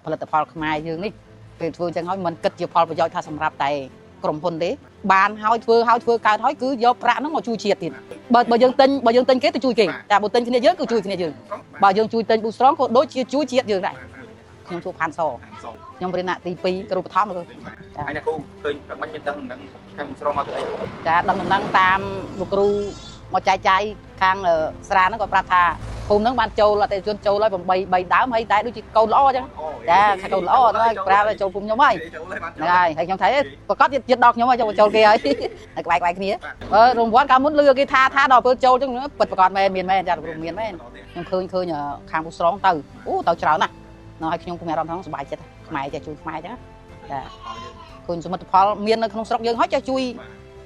ផលិតផលខ្មែរយើងនេះពេលធ្វើចឹងហើយមិនគិតជាផលប្រយោជន៍ថាសម្រាប់តែក្រុមហ៊ុនទេបានហើយធ្វើកើតហើយគឺយកប្រាក់ហ្នឹងមកជួយជាតិទៀតបើយើងទិញគេទៅជួយគេតែបើទិញគ្នាយើងគឺជួយគ្នាយើងបើយើងជួយទិញ Boost Strong ក៏ដូចជាជួយជាតិយើងដែរខ្ញុំជួបផាន់សខ្ញុំរៀនថ្នាក់ទី2គ្រូបឋមចាហើយអ្នកគ្រូឃើញមិនមានដឹងខាង Boost Strong មកទៅអីចាដឹងតាមលោកគ្រូមកចែកចាយខាងស្រាហ្នឹងគាត់ប្រាប់ថាភូមិហ្នឹងបានចូលអតិថិជនចូលហើយ8ដើមហើយតែដូចជាកូនល្អអញ្ចឹងចាថាកូនល្អហ្នឹងប្រាប់ចូលភូមិខ្ញុំហើយហ្នឹងហើយខ្ញុំថៃប្រកាសជាតិដល់ខ្ញុំហើយចូលគេហើយហើយក្បែរគ្នារង្វាន់កាលមុនលឺគេថាដល់ពេលចូលអញ្ចឹងពិតប្រកបមែនមានចាលោកគ្រូមានមែនខ្ញុំឃើញខាង Boost Strong ទៅទៅច្រើនណាស់ហើយខ្ញុំមានអារម្មណ៍ថាសប្បាយចិត្តខ្មែរចេះជួយខ្មែរអញ្ចឹងចាឃើញសមិទ្ធផលមាននៅក្នុងស្រុកយើងហើយចេះជួយ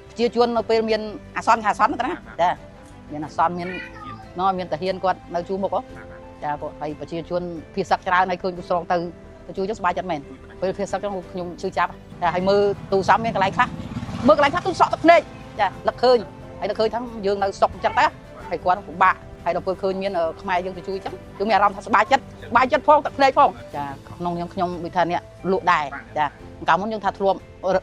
ប្រជាជននៅពេលមានអាសន្នទៅណាចាមានអាសន្នមានតាហ៊ានគាត់នៅជួរមុខចាហើយប្រជាជនភាសឹកច្រើនហើយឃើញ Boost Strong ទៅជួយចឹងសប្បាយចិត្តមែនពេលភាសឹកចឹងខ្ញុំជឿចាប់ចាហើយមើលទូរស័ព្ទមានកន្លែងខ្លះមើលកន្លែងខ្លះទូសក់ទឹកភ្នែកចាលឹកឃើញហើយនឹកឃើញថាយើងនៅស្រុកចឹងតែហើយគាត់ពិបាកហើយដល់ពេលឃើញមានខ្មែរយើងទៅជួយចឹងគឺមានអារម្មណ៍ថាសប្បាយចិត្តផងទឹកភ្នែកផងចាក្នុងខ្ញុំដូចថាអ្នកលក់ដែរចាកាលមុនយើងថាធ្លាប់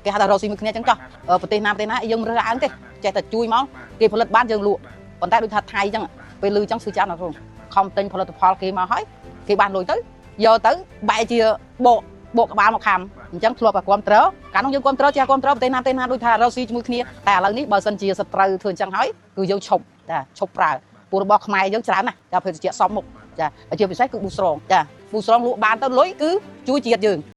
គេហៅថារកស៊ីមួយគ្នាចឹងចុះប្រទេសណាយើងរើសអើងទេចេះតែជួយមកគេផលិតបានយើងលក់ប៉ុន្តែដូចថាថៃចឹងពេលលឺចឹងស៊ឺចាំណាគ្រូខំទិញផលិតផលគេមកហើយគេបានលុយទៅយកទៅបែរជាបកក្បាលមកខំអញ្ចឹងធ្លាប់តែគ្រប់ត្រូវកាលនោះយើងគ្រប់ត្រូវចេះគ្រប់ត្រូវប្រទេសណាដូចថារកស៊ីជាមួយគ្នាតែឥឡូវនេះបើសិនជាសត្រូវធ្វើអញ្ចឹងហើយគឺយើងឈប់ប្រើពួករបស់ខ្មែរយើងច្រើនណាស់តែភេទជ្ជៈសមមុខចាជាពិសេសគឺ Boost Strong ចា Boost Strong លក់បានទៅលុយគឺជួយជាតិយើង